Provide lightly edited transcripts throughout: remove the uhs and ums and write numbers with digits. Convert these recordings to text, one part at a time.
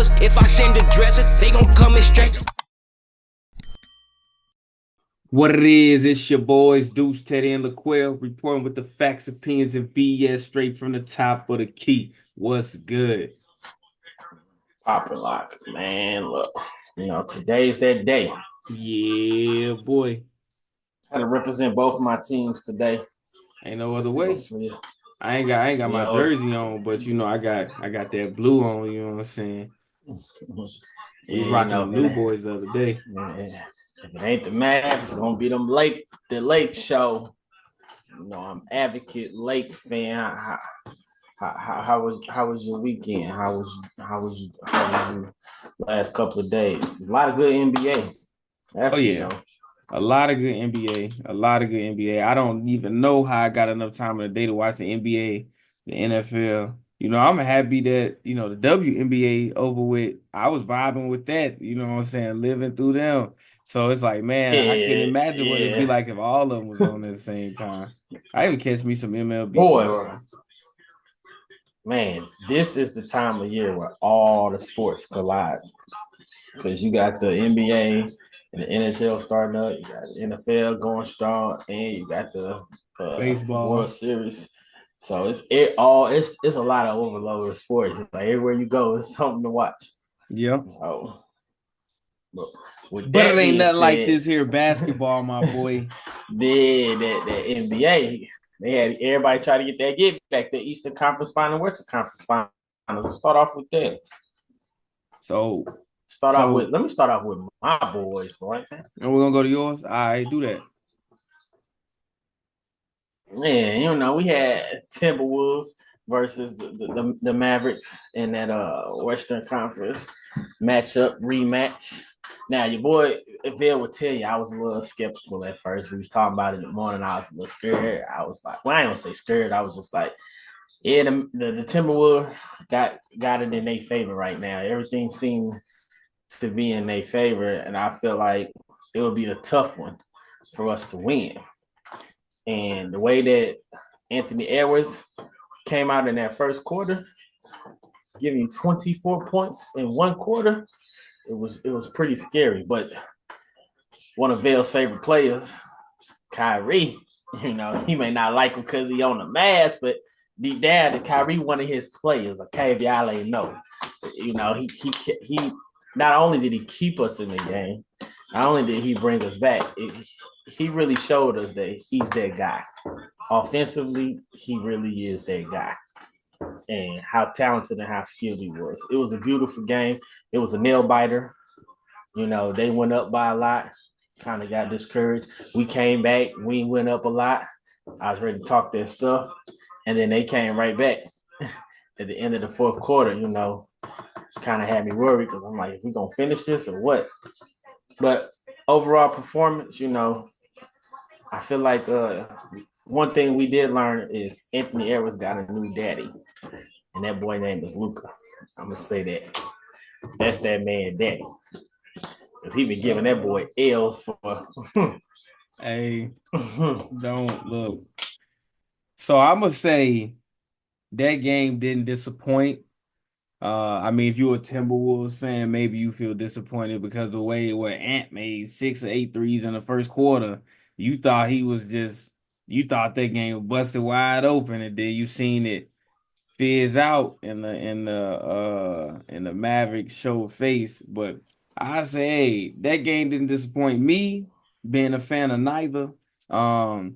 rappers. If I send the dressers, they gon' come and stretch. What it is, it's your boys Deuce, Teddy, and LaQuell reporting with the facts, opinions, and BS straight from the top of the key. What's good? Popping lock, man. Look, today's that day. Yeah, boy. Had to represent both of my teams today. Ain't no other So way. I ain't got my yo, jersey on, but I got that blue on, you know what I'm saying? We was rocking them new boys the other day. if it ain't the Mavs, it's gonna be the Lake show. I'm advocate Lake fan. How was your weekend? How was your last couple of days? A lot of good NBA. That's Oh for yeah. sure. A lot of good NBA. A lot of good NBA. I don't even know how I got enough time in the day to watch the NBA, the NFL. I'm happy that, the WNBA over with. I was vibing with that, you know what I'm saying, living through them. So it's like, man, I can't Yeah, imagine what it'd be yeah. like if all of them was on at the same time. I even catch me some MLB Boy, sometimes. man, this is the time of year where all the sports collide. Because you got the NBA and the NHL starting up, you got the NFL going strong, and you got the World Baseball. Series. So it's a lot of overload of sports. It's like everywhere you go, it's something to watch. Yeah. Oh, but with But it that ain't being nothing like said, this here basketball, my boy. the NBA, they had everybody try to get back, the Eastern Conference Final, Western Conference Final. Let's start off with that. So Let me start off with my boys, boy. and we're gonna go to yours. All right, do that. Man, we had Timberwolves versus the Mavericks in that Western Conference matchup rematch. Now your boy Bill would tell you I was a little skeptical at first. We was talking about it in the morning. I was a little scared. I was like, well, I don't say scared. I was just like, yeah, the Timberwolves got it in their favor right now. Everything seemed to be in their favor, and I feel like it would be a tough one for us to win. And the way that Anthony Edwards came out in that first quarter, giving 24 points in one quarter, it was pretty scary. But one of Vale's favorite players, Kyrie, he may not like him because he on the Mavs, but deep down, Kyrie one of his players, a caveat no. He not only did he keep us in the game, not only did he bring us back, he really showed us that he's that guy. Offensively, he really is that guy. And how talented and how skilled he was. It was a beautiful game. It was a nail biter. They went up by a lot, kind of got discouraged. We came back, we went up a lot. I was ready to talk that stuff. And then they came right back at the end of the fourth quarter, kind of had me worried because I'm like, we going to finish this or what? But overall performance, I feel like one thing we did learn is Anthony Edwards got a new daddy, and that boy name is Luca. I'm gonna say that. That's that man daddy, because he been giving that boy L's for. Hey, don't look. So I'm gonna say that game didn't disappoint. I mean, if you're a Timberwolves fan, maybe you feel disappointed because the way where Ant made 6 or 8 threes in the first quarter, you thought you thought that game was busted wide open, and then you seen it fizz out in the Mavericks show face. But I say, hey, that game didn't disappoint me, being a fan of neither. Um,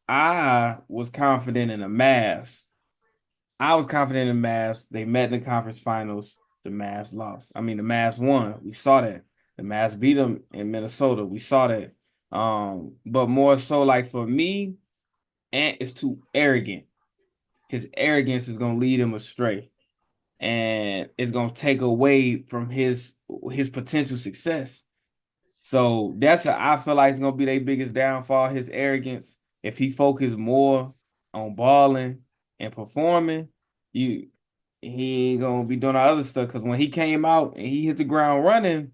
I was confident in the Mavs. I was confident in the Mavs. They met in the conference finals. The Mavs lost. I mean, the Mavs won. We saw that. The Mavs beat them in Minnesota. We saw that. But more so, like for me, Ant is too arrogant. His arrogance is gonna lead him astray, and it's gonna take away from his potential success. So I feel like it's gonna be their biggest downfall, his arrogance. If he focused more on balling and performing, you he ain't gonna be doing all other stuff. Because when he came out and he hit the ground running,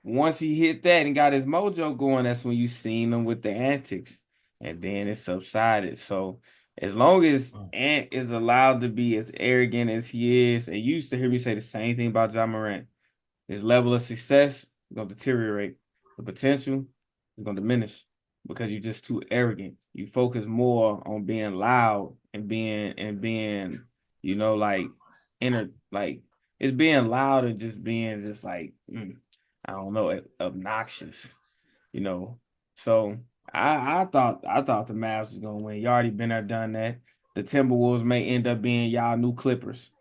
once he hit that and got his mojo going, that's when you seen him with the antics, and then it subsided. So As long as Ant is allowed to be as arrogant as he is, and you used to hear me say the same thing about John Morant, his level of success is gonna deteriorate. The potential is gonna diminish because you're just too arrogant. You focus more on being loud and being, like like it's being loud and just being just like I don't know, obnoxious, you know. So I thought the Mavs was gonna win. You already been there, done that. The Timberwolves may end up being y'all new Clippers.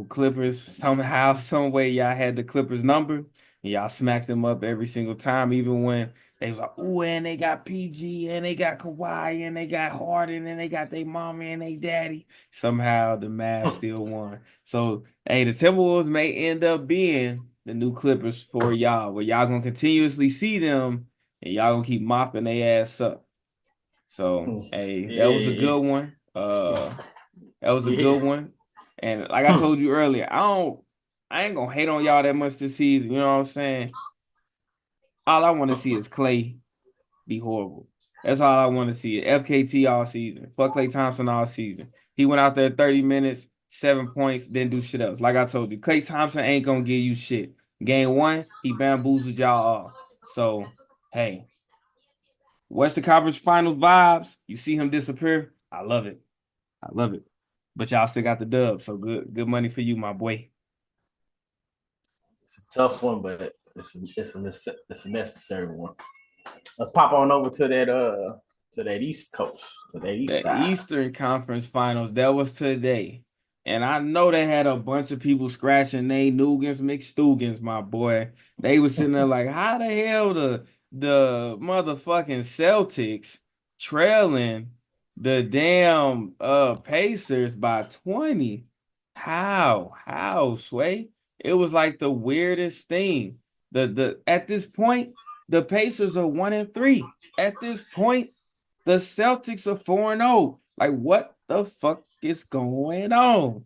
Clippers somehow, some way y'all had the Clippers number and y'all smacked them up every single time, even when they was like, ooh, and they got PG and they got Kawhi and they got Harden and they got their mommy and they daddy. Somehow the Mavs still won. So hey, the Timberwolves may end up being the new Clippers for y'all, where y'all gonna continuously see them and y'all gonna keep mopping their ass up. So hey, that was a Yeah. good one. That was a Yeah. good one. And like I told you earlier, I ain't gonna hate on y'all that much this season. You know what I'm saying? All I want to see is Clay be horrible. That's all I want to see. FKT all season. Fuck Klay Thompson all season. He went out there 30 minutes, 7 points, didn't do shit else. Like I told you, Klay Thompson ain't gonna give you shit. Game one, he bamboozled y'all all. So, hey, Western Conference Finals vibes. You see him disappear. I love it. I love it. But y'all still got the dub. So good money for you, my boy. It's a tough one, but it's a necessary one. Let's pop on over to that East Coast, to that East The side. Eastern Conference Finals, that was today. And I know they had a bunch of people scratching they Nugans, McStugans, my boy. They was sitting there like, how the hell the motherfucking Celtics trailing the damn Pacers by 20? How? How, Sway? It was like the weirdest thing. The at this point, the Pacers are 1-3. At this point, the Celtics are 4-0. Like, what the fuck is going on?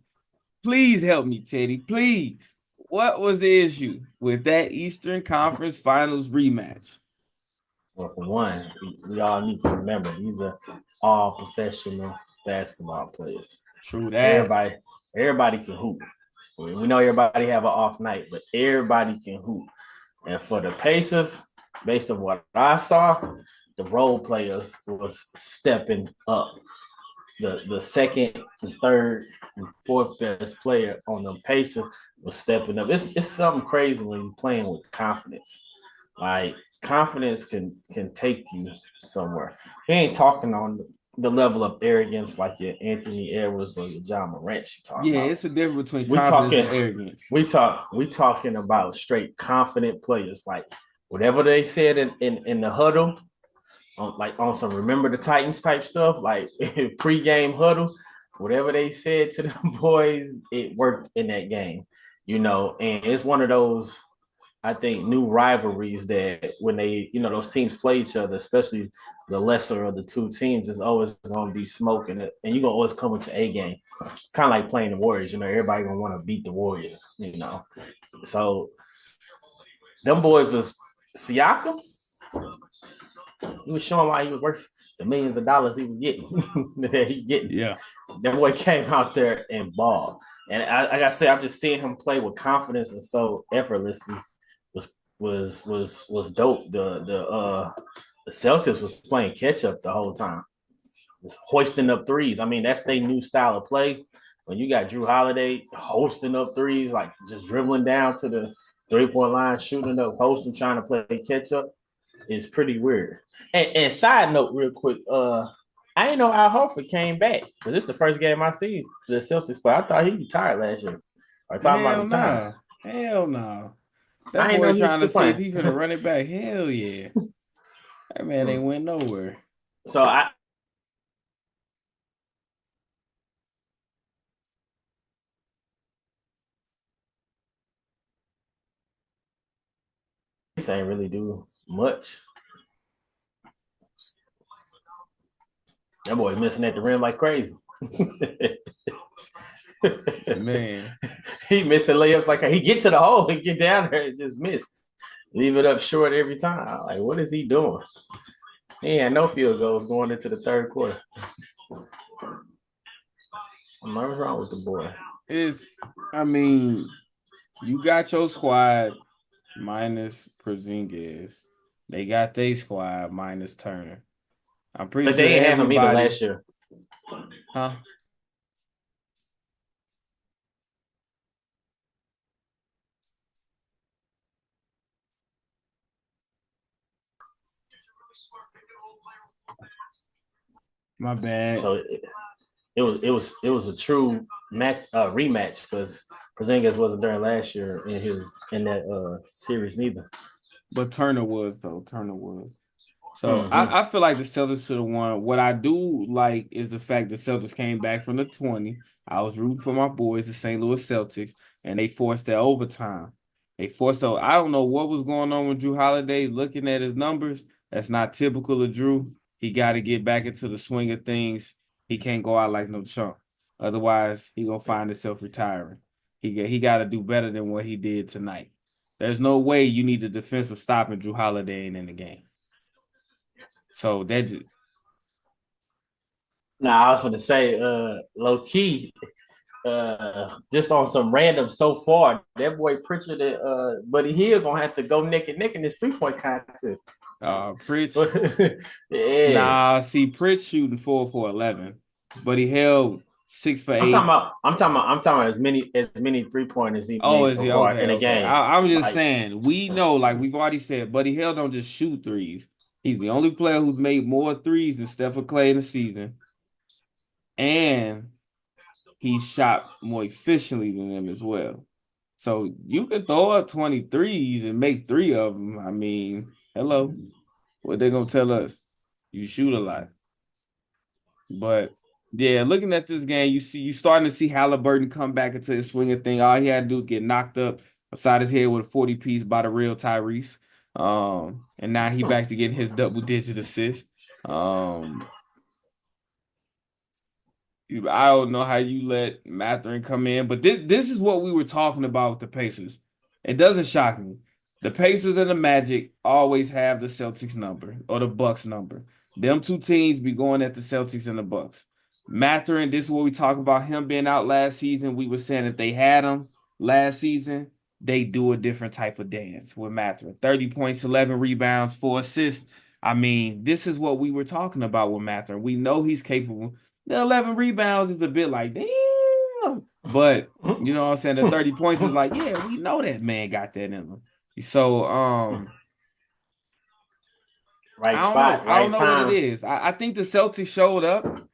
Please help me, Teddy. Please. What was the issue with that Eastern Conference Finals rematch? Well, for one, we all need to remember these are all professional basketball players. True that. Everybody, everybody can hoop. We know everybody have an off night, but everybody can hoop. And for the Pacers, based on what I saw, the role players was stepping up. The second and third and fourth best player on the Pacers was stepping up. It's something crazy when you're playing with confidence. Like confidence can take you somewhere. We ain't talking on the level of arrogance like your Anthony Edwards or your John Morant you talking Yeah, about. it's a difference between We confidence talking and arrogance. we talking about straight confident players. Like whatever they said in the huddle, on some remember the Titans type stuff, like pre-game huddle, whatever they said to the boys, it worked in that game, and it's one of those, I think, new rivalries that when they, those teams play each other, especially the lesser of the two teams, is always going to be smoking it, and you're going to always come with your A game. Kind of like playing the Warriors, everybody going to want to beat the Warriors. So them boys was Siakam. He was showing why he was worth the millions of dollars he was getting. That he getting. Yeah. That boy came out there and balled. And like I said, I'm just seeing him play with confidence and so effortlessly was dope. The Celtics was playing catch up the whole time. Was hoisting up threes. I mean, that's their new style of play. When you got Drew Holiday hosting up threes, like just dribbling down to the 3-point line, shooting up, hosting, trying to play catch up, is pretty weird. And side note, real quick, I didn't know Al Horford came back. But this is the first game I see the Celtics play. I thought he retired last year. Or talking about Hell retiring. no. Hell no. I That didn't boy know he was trying to still see if playing. he finna run it back. Hell yeah. That man ain't went nowhere. So I ain't really do much. That boy missing at the rim like crazy. Man. He missing layups like he get to the hole and get down there and just miss. Leave it up short every time. Like, what is he doing? He had no field goals going into the third quarter. What's wrong with the boy? I mean, you got your squad minus Porzingis. They got their squad minus Turner. I'm pretty But sure they ain't have him either everybody, last year. huh? My bad. So it was a true rematch because Porzingis wasn't during last year in that series neither. But Turner was though. Turner was. So Mm-hmm. I feel like the Celtics should have won. What I do like is the fact the Celtics came back from the 20. I was rooting for my boys, the St. Louis Celtics, and they forced that overtime. So I don't know what was going on with Drew Holiday. Looking at his numbers, that's not typical of Drew. He got to get back into the swing of things. He can't go out like no chump. Otherwise, he gonna find himself retiring. He got to do better than what he did tonight. There's no way you need the defensive stop and Drew Holiday ain't in the game. So that's Now I was going to say, low key, just on some random so far, that boy Pritchard and Buddy Hill gonna have to go neck and neck in this 3-point contest. Pritch. Yeah, See Pritch shooting 4 for 11, but he held 6 for 8. I'm talking about as many 3-pointers he Oh, made is so he far okay? in a Okay. game. I'm just Like, saying, we know, like we've already said, Buddy Hill don't just shoot threes. He's the only player who's made more threes than Stephen Clay in the season, and he shot more efficiently than them as well. So you can throw up 23s and make three of them. I mean, hello, what they gonna tell us? You shoot a lot. But yeah, looking at this game, you starting to see Halliburton come back into his swinging thing. All he had to do was get knocked up upside his head with a 40 piece by the real Tyrese. And now he back to getting his double digit assist. Um, I don't know how you let Matherin come in, but this is what we were talking about with the Pacers. It doesn't shock me. The Pacers and the Magic always have the Celtics number or the Bucks number. Them two teams be going at the Celtics and the Bucks. Matherin, this is what we talk about him being out last season. We were saying that they had him last season. They do a different type of dance with Matherin. 30 points, 11 rebounds, 4 assists. I mean, this is what we were talking about with Matherin. We know he's capable. The 11 rebounds is a bit like, damn. But, you know what I'm saying? The 30 points is like, yeah, we know that man got that in him. So, I right don't know. spot, I don't right know what it time. is. I think the Celtics showed up.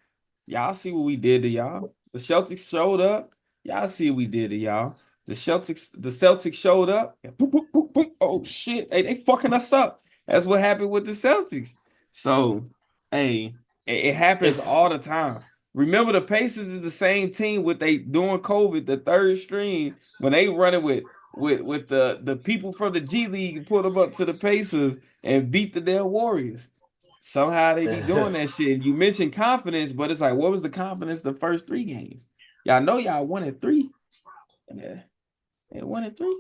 Y'all see what we did to y'all. The Celtics showed up. Y'all see what we did to y'all. The Celtics showed up. Yeah, boop, boop, boop, boop. Oh shit. Hey, they fucking us up. That's what happened with the Celtics. So, hey, it happens It's all the time. Remember, the Pacers is the same team with they doing COVID, the third string, when they running with the people from the G League and put them up to the Pacers and beat the damn Warriors. Somehow they be doing that shit. You mentioned confidence, but it's like, what was the confidence the first 3 games? Y'all know y'all won at 3. Yeah, they won at 3.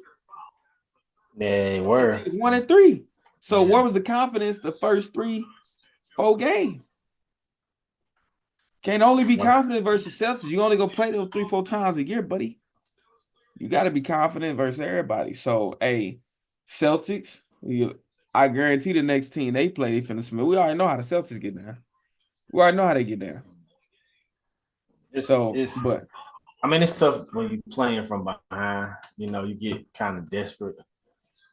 they Yeah, were. they was 1 and 3. So Yeah. what was the confidence the first 4 games? Can't only be Well, confident versus Celtics. You only go play them 3, 4 times a year, buddy. You got to be confident versus everybody. So, hey, Celtics, I guarantee the next team they play, they finna submit. We already know how the Celtics get down. We already know how they get down. So, it's but I mean, it's tough when you're playing from behind. You know, you get kind of desperate,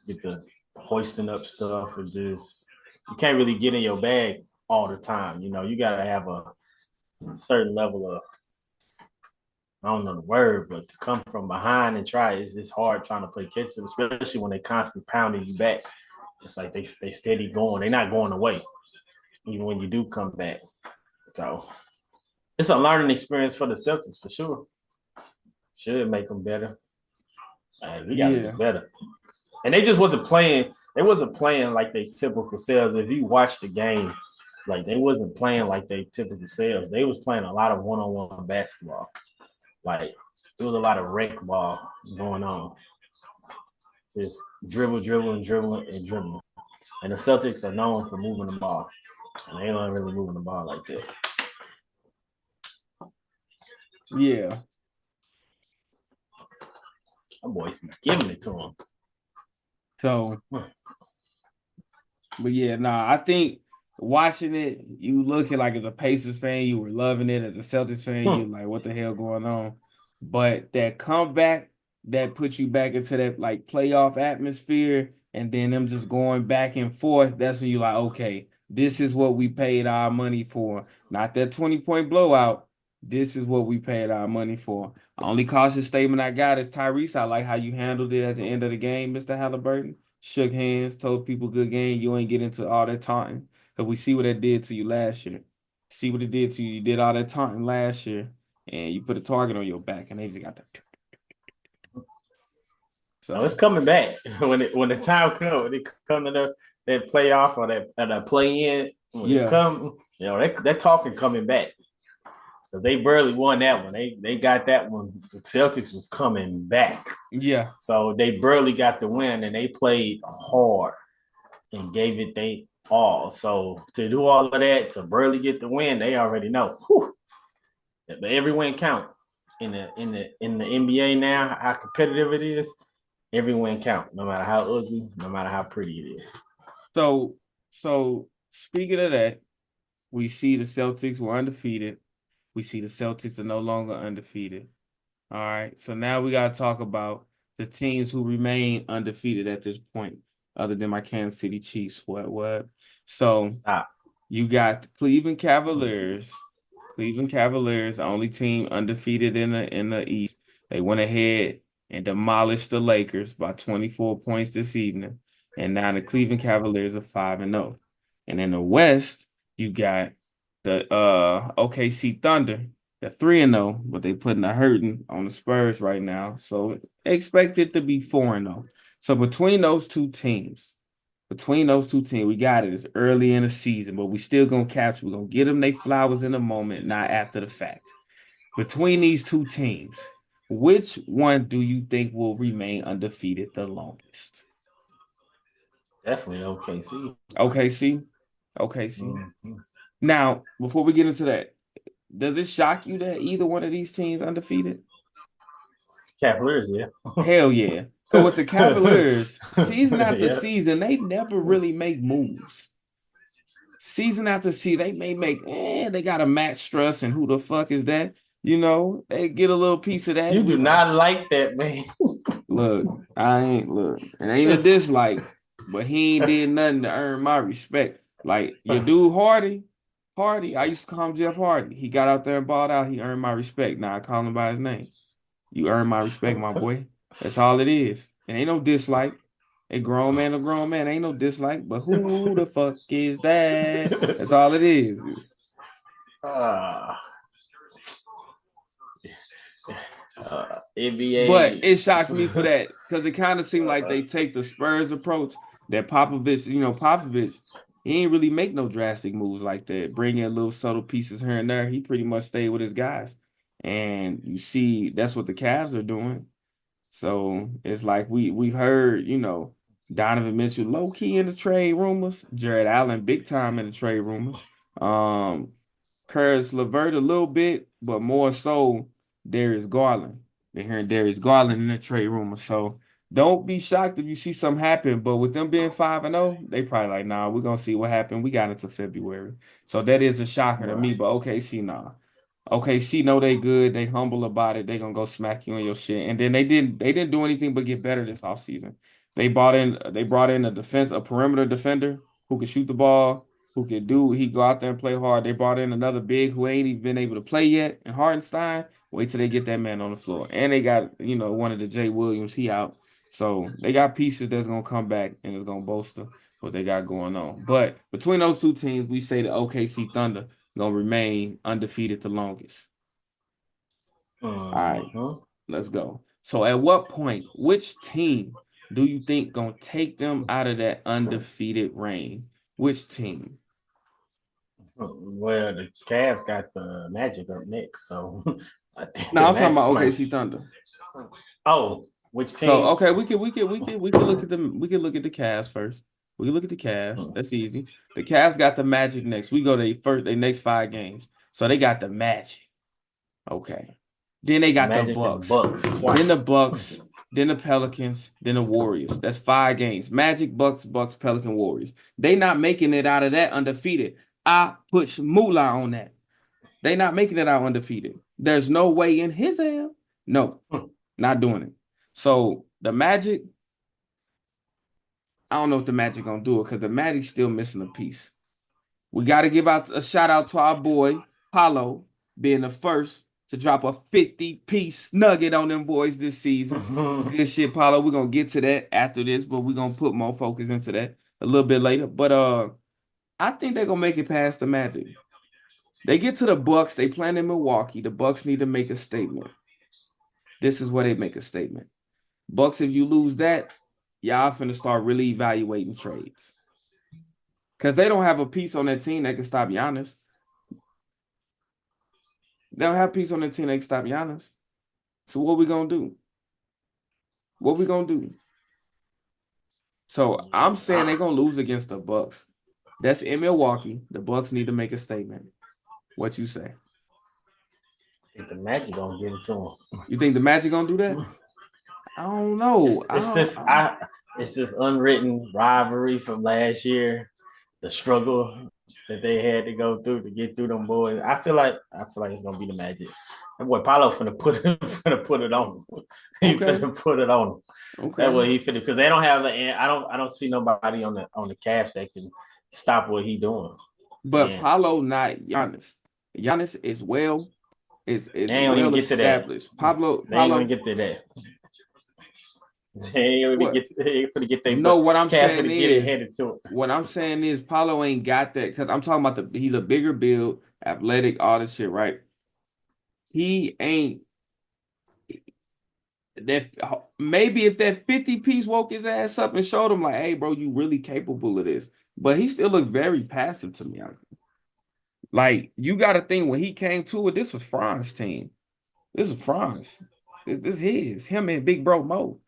get the hoisting up stuff. It's just you can't really get in your bag all the time. You know, you got to have a certain level of, I don't know the word, but to come from behind and try it's just hard trying to play catch up, especially when they constantly pounding you back. It's like they steady going. They're not going away, even when you do come back. So it's a learning experience for the Celtics for sure. Should make them better. We got to do yeah. better. And they just wasn't playing. They wasn't playing like they typical selves. If you watch the game, like they wasn't playing like they typical selves. They was playing a lot of one-on-one basketball. Like there was a lot of rec ball going on. Just dribble, dribble, and dribbling and dribbling. And the Celtics are known for moving the ball. And they don't really moving the ball like that. Yeah. My boys be giving it to him. So, but yeah, nah, I think watching it, you looking like as a Pacers fan, you were loving it. As a Celtics fan, you like, what the hell going on? But that comeback that puts you back into that like playoff atmosphere, and then them just going back and forth, that's when you like, okay, this is what we paid our money for. Not that 20-point blowout. This is what we paid our money for. Only cautious statement I got is Tyrese. I like how you handled it at the end of the game, Mr. Halliburton. Shook hands, told people good game. You ain't get into all that taunting. Because we see what that did to you last year. See what it did to you. You did all that taunting last year, and you put a target on your back, and they just got that. No, it's So, coming back when the time comes. When they come to that playoff or that play in. When it yeah, come, that talking coming back. So they barely won that one. They got that one. The Celtics was coming back. yeah. So they barely got the win, and they played hard and gave it they all. So to do all of that, to barely get the win, they already know. Whew, but every win count in the NBA now. How competitive it is, every win count. No matter how ugly, no matter how pretty it is. So, so speaking of that, we see the Celtics were undefeated. We see the Celtics are no longer undefeated. All right. So now we got to talk about the teams who remain undefeated at this point, other than my Kansas City Chiefs. What? So Stop. you got the Cleveland Cavaliers. Cleveland Cavaliers, the only team undefeated in the East. They went ahead and demolished the Lakers by 24 points this evening. And now the Cleveland Cavaliers are 5-0. And in the West, you got the OKC Thunder. They're 3-0, but they putting a hurting on the Spurs right now. So expect it to be 4-0. So between those two teams, we got it. It's early in the season, but we still gonna capture. We're gonna get them their flowers in a moment, not after the fact. Between these two teams, which one do you think will remain undefeated the longest? Definitely OKC. OKC? OKC. Mm-hmm. Now, before we get into that, does it shock you that either one of these teams undefeated? Cavaliers, yeah. Hell yeah. Because with the Cavaliers, season after Yeah. season, they never really make moves. Season after season, they may make, they got a Matt Struss, and who the fuck is that? They get a little piece of that, You and we do like, not like that, man. look, it ain't a dislike, but he ain't did nothing to earn my respect. Like your dude Hardy, I used to call him Jeff Hardy. He got out there and balled out. He earned my respect. Now I call him by his name. You earn my respect, my boy. That's all it is. It ain't no dislike. A grown man, ain't no dislike. But who the fuck is that? That's all it is. uh, But NBA. it shocks me for that because it kind of seemed like they take the Spurs approach that Popovich, he ain't really make no drastic moves like that. Bring in little subtle pieces here and there. He pretty much stayed with his guys. And you see, that's what the Cavs are doing. So it's like we've heard, Donovan Mitchell low key in the trade rumors, Jared Allen big time in the trade rumors. Um, Curtis LeVert a little bit, but more so Darius Garland. They're hearing Darius Garland in the trade rumors. So don't be shocked if you see something happen. But with them being 5-0, they probably like, nah, we're gonna see what happened. We got into February. So that is a shocker to me. But okay, see, nah. Okay, see, know they good. They humble about it. They gonna go smack you in your shit. And then they didn't do anything but get better this offseason. They brought in a perimeter defender who could shoot the ball, who could do he go out there and play hard. They brought in another big who ain't even been able to play yet, and Hardenstein. Wait till they get that man on the floor. And they got, one of the Jay Williams, he out. So they got pieces that's gonna come back and it's gonna bolster what they got going on. But between those two teams, we say the OKC Thunder gonna remain undefeated the longest. All right, Mhm. let's go. So at what point, which team do you think gonna take them out of that undefeated reign? Which team? Well, the Cavs got the Magic up next, so I think No, the I'm talking Magic about might. OKC Thunder. Oh, which So team? okay, we could look at the Cavs first. We can look at the Cavs. That's easy. The Cavs got the Magic next. We go to their next 5 games. So they got the Magic. Okay. Then they got the Magic and Bucks. Bucks Then the twice. Bucks. Then the Pelicans. Then the Warriors. That's 5 games. Magic, Bucks, Pelican, Warriors. They not making it out of that undefeated. I put moolah on that. They not making it out undefeated. There's no way in his hell. No, not doing it. So the Magic, I don't know if the Magic gonna do it because the Magic's still missing a piece. We got to give out a shout out to our boy Paulo being the first to drop a 50-piece nugget on them boys this season. Good shit, Paulo. We're gonna get to that after this, but we're gonna put more focus into that a little bit later. But I think they're gonna make it past the Magic. They get to the Bucks, they playing in Milwaukee. The Bucks need to make a statement. This is where they make a statement. Bucks, if you lose that, y'all finna start really evaluating trades. Because they don't have a piece on that team that can stop Giannis. They don't have a piece on their team that can stop Giannis. So what we gonna do? What we gonna do? So I'm saying they're gonna lose against the Bucks. That's in Milwaukee. The Bucks need to make a statement. What you say? The Magic gonna give it to them. You think the Magic gonna do that? I don't know. It's this unwritten rivalry from last year. The struggle that they had to go through to get through them boys. I feel like it's gonna be the Magic. That boy Paulo finna put it on. He Okay. finna put it on. Okay. That way he finna because they don't have I don't see nobody on the Cavs that can stop what he doing. But Paulo not Giannis. Giannis is well is they ain't well even get established. To that. They ain't gonna get to that. They ain't gonna get their no, what I'm Cavs saying gonna get it is headed to it. what I'm saying is Paulo ain't got that because I'm talking about he's a bigger build, athletic, all this shit, right? He ain't that maybe if that 50-piece woke his ass up and showed him like, hey, bro, you really capable of this. But he still looked very passive to me. Like, you got to think when he came to it, this was Franz's team. This is Franz. This his. Him and Big Bro Mo.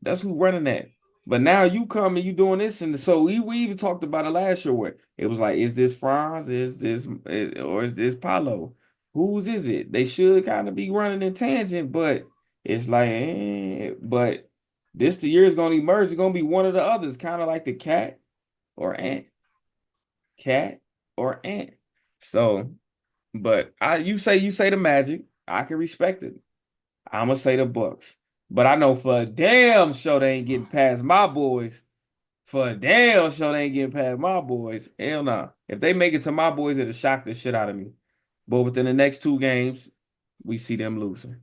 That's who running that. But now you come and you doing this, and so we even talked about it last year where it was like, is this Franz? Or is this Paulo? Whose is it? They should kind of be running in tangent, but it's like, but this the year is gonna emerge. It's gonna be one of the others, kind of like the or ant, cat or ant. So, but you say the Magic, I can respect it. I'm gonna say the Bucks, but I know for a damn sure they ain't getting past my boys. For a damn sure they ain't getting past my boys. Hell no. If they make it to my boys, it'll shock the shit out of me. But within the next 2 games, we see them losing.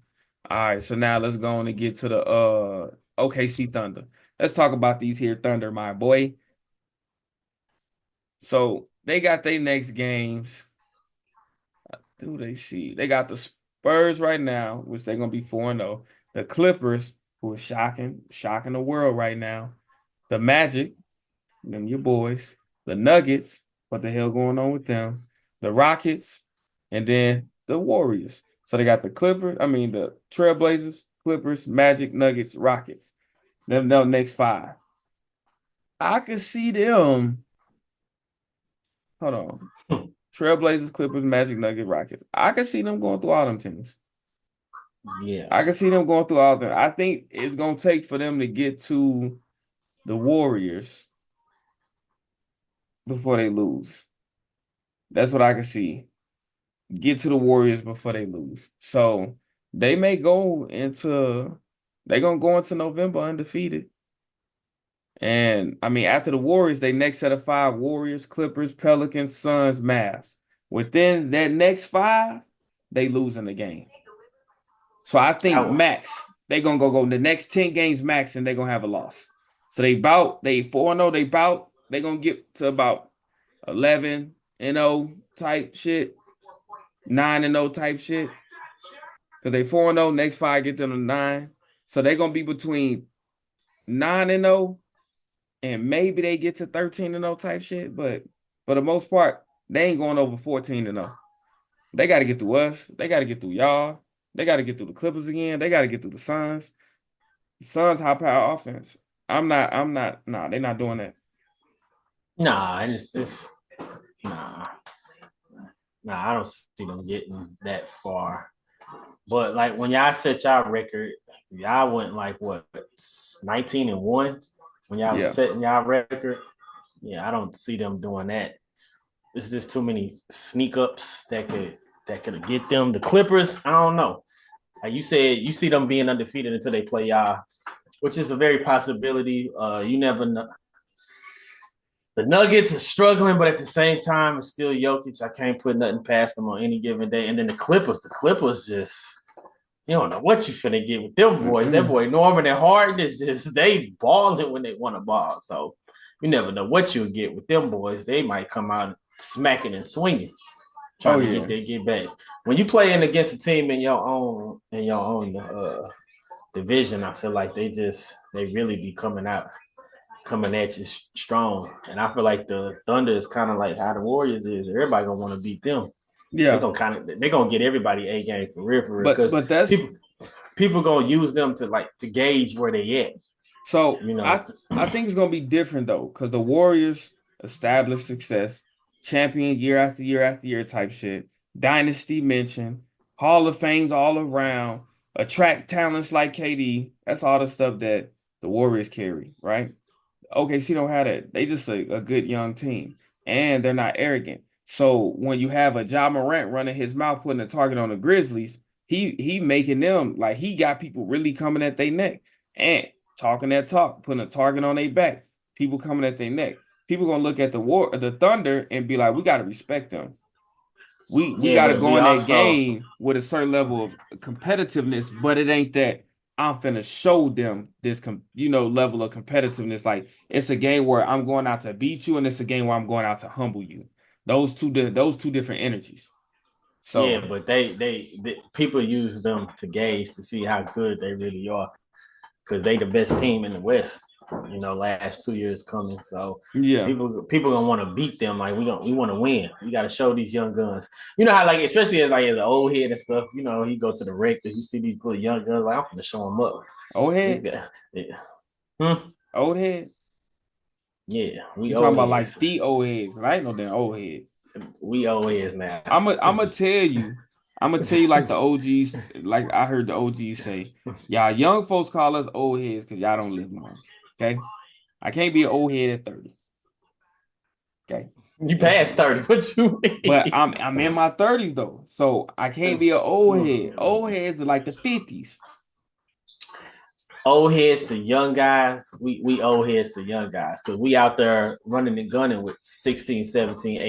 All right, so now let's go on and get to the OKC Thunder. Let's talk about these here Thunder, my boy. So they got their next games. Who they see? They got the Spurs right now, which they're gonna be 4-0. The Clippers, who are shocking the world right now. The Magic, them your boys. The Nuggets, what the hell going on with them? The Rockets, and then the Warriors. So they got the the Trailblazers, Clippers, Magic, Nuggets, Rockets. Them next 5. I could see them. Hold on. Trailblazers, Clippers, Magic, Nuggets, Rockets. I can see them going through all them teams. Yeah. I can see them going through all of them. I think it's going to take for them to get to the Warriors before they lose. That's what I can see. Get to the Warriors before they lose. So they may they're going to go into November undefeated. And I mean, after the Warriors, they next set of 5: Warriors, Clippers, Pelicans, Suns, Mavs. Within that next 5, they losing the game. So I think max, they gonna go the next 10 games max, and they gonna have a loss. So they 4-0, they gonna get to about 11-0 type shit, 9-0 type shit. Because they 4-0, next 5 get them to 9. So they gonna be between 9-0 and maybe they get to 13-0 type shit. But for the most part, they ain't going over 14-0. They got to get through us. They got to get through y'all. They got to get through the Clippers again. They got to get through the Suns. Suns high power offense. Nah, they're not doing that. Nah, nah, I don't see them getting that far. But like when y'all set y'all record, y'all went like what 19-1 when y'all was Yeah. setting y'all record. Yeah, I don't see them doing that. There's just too many sneak ups that could get them. The Clippers, I don't know. Like you said, you see them being undefeated until they play y'all, which is a very possibility. You never know. The Nuggets are struggling, but at the same time, it's still Jokic. I can't put nothing past them on any given day. And then the Clippers just you don't know what you finna get with them boys. That Mm-mm. boy Norman and Harden is just they balling when they want to ball. So you never know what you'll get with them boys. They might come out smacking and swinging, Oh trying to yeah. get back. When you playing against a team in your own division, I feel like they really be coming at you strong. And I feel like the Thunder is kind of like how the Warriors is. Everybody gonna want to beat them. Yeah. They're gonna get everybody A game for real, But because but that's people gonna use them to gauge where they at. so You know, I think it's gonna be different though, because the Warriors established success, champion year after year after year type shit, dynasty mention, Hall of Fames all around, attract talents like KD. That's all the stuff that the Warriors carry, right? OKC don't have that. They just a good young team, and they're not arrogant. So when you have a Ja Morant running his mouth, putting a target on the Grizzlies, he making them like he got people really coming at their neck and talking that talk, putting a target on their back. People coming at their neck. People gonna look at the Thunder and be like, we gotta respect them. We yeah, got to but go we in that also game with a certain level of competitiveness, but it ain't that I'm finna show them this level of competitiveness. Like it's a game where I'm going out to beat you, and it's a game where I'm going out to humble you. Those two different energies. yeah, So but they people use them to gauge to see how good they really are because they the best team in the West. Last 2 years coming, so yeah, people gonna want to beat them. Like we want to win. We got to show these young guns. You know how like especially as an old head and stuff. You go to the Raptors, you see these little young guns. Like I'm gonna show them up. old This head, guy, yeah. Hmm? old head. Yeah, we You talking old about heads. like the old heads? 'Cause I ain't no damn old head. We old heads now. I'm gonna tell you. I'm gonna tell you like the OGs, like I heard the OGs say, y'all young folks call us old heads because y'all don't live long. Okay. I can't be an old head at 30. Okay. You Just passed saying. 30. What you But mean? I'm in my 30s though. So I can't be an old head. Old heads are like the 50s. Old heads to young guys. We old heads to young guys because we out there running and gunning with 16, 17,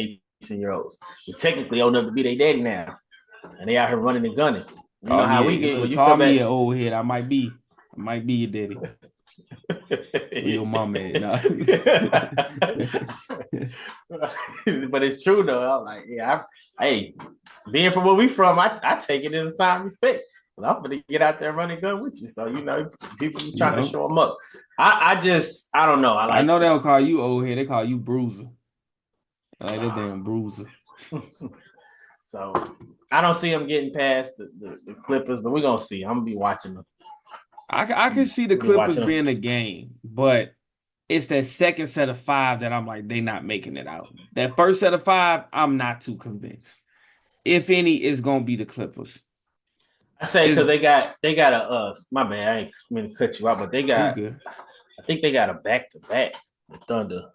18 year olds. We technically old enough to be their daddy now. And they out here running and gunning. You know Call how me we get when you call come me back. an old head. I might be your daddy. Where your mom at? Nah. But it's true though. I'm like, yeah, hey, being from where we from, I take it as a sign of respect. I'm gonna get out there running gun with you. So people trying to Yeah. show them up. I don't know. I I like know they don't call you old head, they call you bruiser. I like that damn bruiser. so I don't see them getting past the Clippers, but we're gonna see. I'm gonna be watching them. I can see the Be Clippers watching them. being a game, but it's that second set of five that I'm like, they not making it out. That first set of five, I'm not too convinced. If any, it's gonna be the Clippers. I say Is because they got a my bad. I ain't mean to cut you out, but you good? I think they got a back to back with Thunder,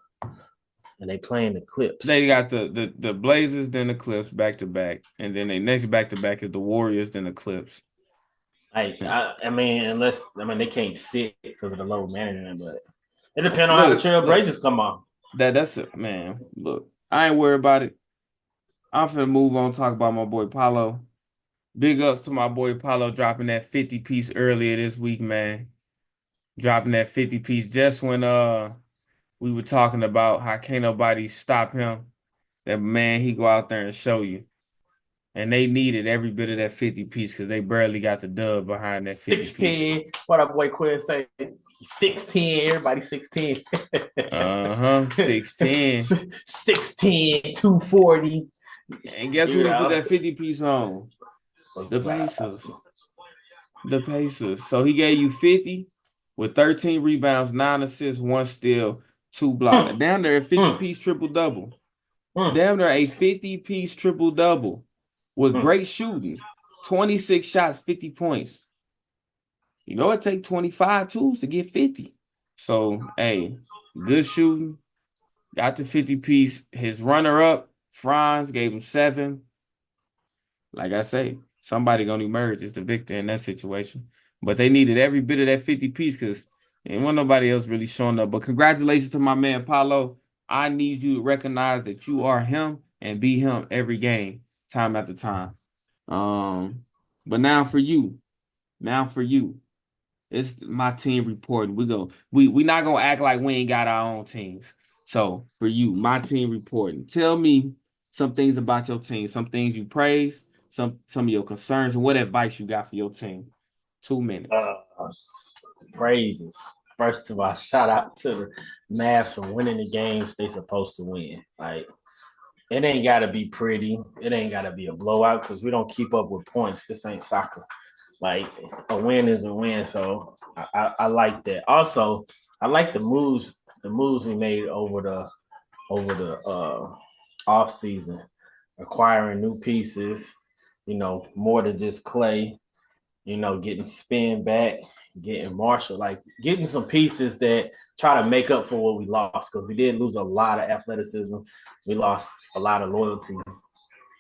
and they playing the Clips. They got the Blazers, then the Clips back to back, and then the next back to back is the Warriors, then the Clips. I mean, they can't sit because of the low management, but it depends on how the Look, Trailblazers come on. that's it, man. Look, I ain't worried about it. I'm finna move on, talk about my boy Paulo. Big ups to my boy Paulo dropping that 50 piece earlier this week, man. Dropping that 50 piece just when we were talking about how can't nobody stop him. That man, he go out there and show you. And they needed every bit of that 50 piece because they barely got the dub behind that 50 piece. 16. What our boy Quinn say? 16. Everybody 16. Uh-huh. 6'10". 16, 240. And guess who You to put know. that 50 piece on? The Pacers. The Pacers. So he gave you 50 with 13 rebounds, 9 assists, 1 steal, 2 block. Down there, a 50 Mm, piece triple double. mm, Damn near a 50 piece triple double with mm. great shooting. 26 shots, 50 points. You know, it take 25 twos to get 50. So, hey, good shooting. Got the 50 piece. His runner-up, Franz, gave him 7. Like I say, somebody gonna emerge as the victor in that situation. But they needed every bit of that 50 piece because there wasn't nobody else really showing up. But congratulations to my man Paulo. I need you to recognize that you are him and be him every game, time after time. But now for you. Now for you. It's my team reporting. We not gonna act like we ain't got our own teams. So for you, my team reporting. Tell me some things about your team, some things you praise, some of your concerns, and what advice you got for your team. 2 minutes. Praises. First of all, shout out to the Mavs for winning the games they supposed to win. Like, it ain't gotta be pretty. It ain't gotta be a blowout because we don't keep up with points. This ain't soccer. Like, a win is a win. So I like that. Also, I like the moves we made over the off season, acquiring new pieces, more than just Clay, getting Spin back, getting Marshall, like getting some pieces that try to make up for what we lost, because we did lose a lot of athleticism. We lost a lot of loyalty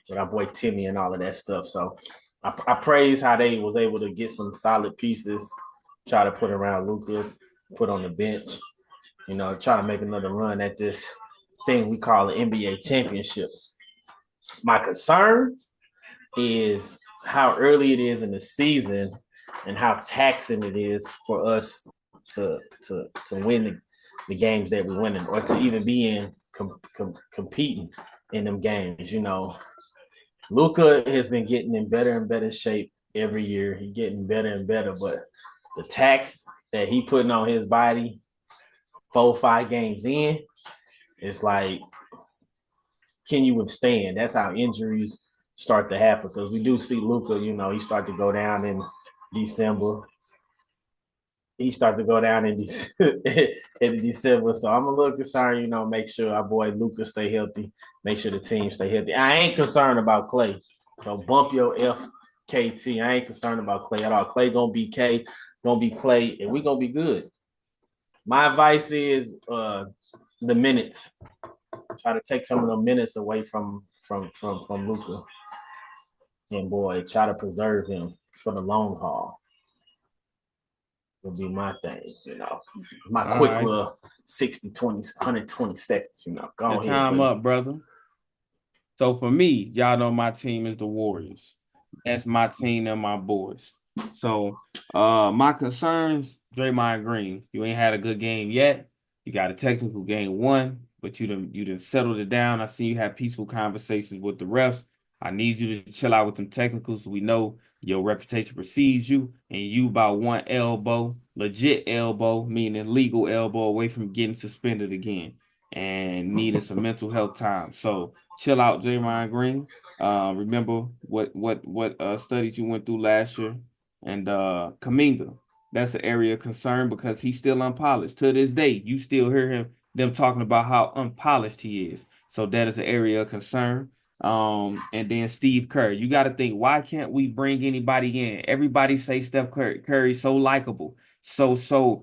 with our boy Timmy and all of that stuff. So I praise how they was able to get some solid pieces, try to put around Luka, put on the bench, try to make another run at this thing we call the NBA championship. My concerns is how early it is in the season and how taxing it is for us to win the games that we're winning, or to even be in competing in them games. Luka has been getting in better and better shape every year. He's getting better and better, but the tax that he putting on his body 4 or 5 games in, it's like, can you withstand? That's how injuries start to happen, because we do see Luka, he start to go down in December. He started to go down in December. So I'm a little concerned, make sure our boy Luka stay healthy, make sure the team stay healthy. I ain't concerned about Clay. So bump your FKT. I ain't concerned about Clay at all. Clay gonna be K, gonna be Clay, and we gonna be good. My advice is the minutes. Try to take some of the minutes away from Luka. And boy, try to preserve him for the long haul. Would be my thing, My All quick right. little 60, 20, 120 seconds, Go Your ahead. time up, brother. So for me, y'all know my team is the Warriors. That's my team and my boys. So my concerns, Draymond Green. You ain't had a good game yet. You got a technical game 1, but you done settled it down. I see you have peaceful conversations with the refs. I need you to chill out with them technicals so we know your reputation precedes you, and you about one elbow, legit elbow, meaning legal elbow, away from getting suspended again and needing some mental health time. So chill out, Draymond Green. Remember what studies you went through last year. And Kaminga, that's an area of concern because he's still unpolished. To this day, you still hear them talking about how unpolished he is. So that is an area of concern. And then Steve Kerr. You got to think, why can't we bring anybody in? Everybody say Steph Curry's so likable. So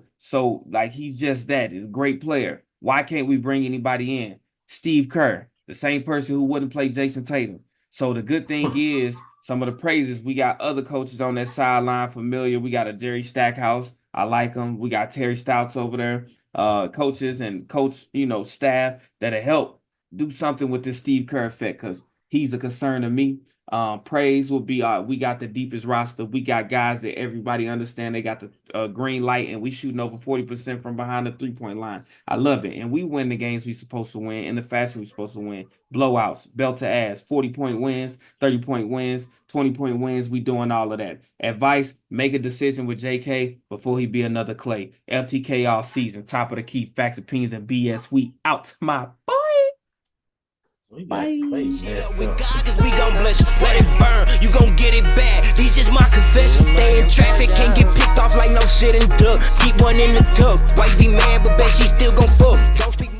like he's just that. He's a great player. Why can't we bring anybody in? Steve Kerr, the same person who wouldn't play Jason Tatum. So the good thing is, some of the praises, we got other coaches on that sideline familiar. We got a Jerry Stackhouse. I like him. We got Terry Stouts over there, coaches and coach, staff that'll help do something with this Steve Kerr effect, because he's a concern to me. Praise will be we got the deepest roster. We got guys that everybody understand they got the green light, and we shooting over 40% from behind the 3-point line. I love it. And we win the games we supposed to win in the fashion we supposed to win. Blowouts, belt to ass, 40-point wins, 30-point wins, 20-point wins. We doing all of that. Advice, make a decision with JK before he be another Clay. FTK all season. Top of the key. Facts, opinions, and BS. We out, my boy. Bye. Shit up with God, cause we gon' bless you. Let it burn, you gon' get it back. These just my confession. Stay in traffic, can't get picked off like no shit in duck. Keep one in the tuck. Wife be mad, but bet she still gon' fuck. Don't speak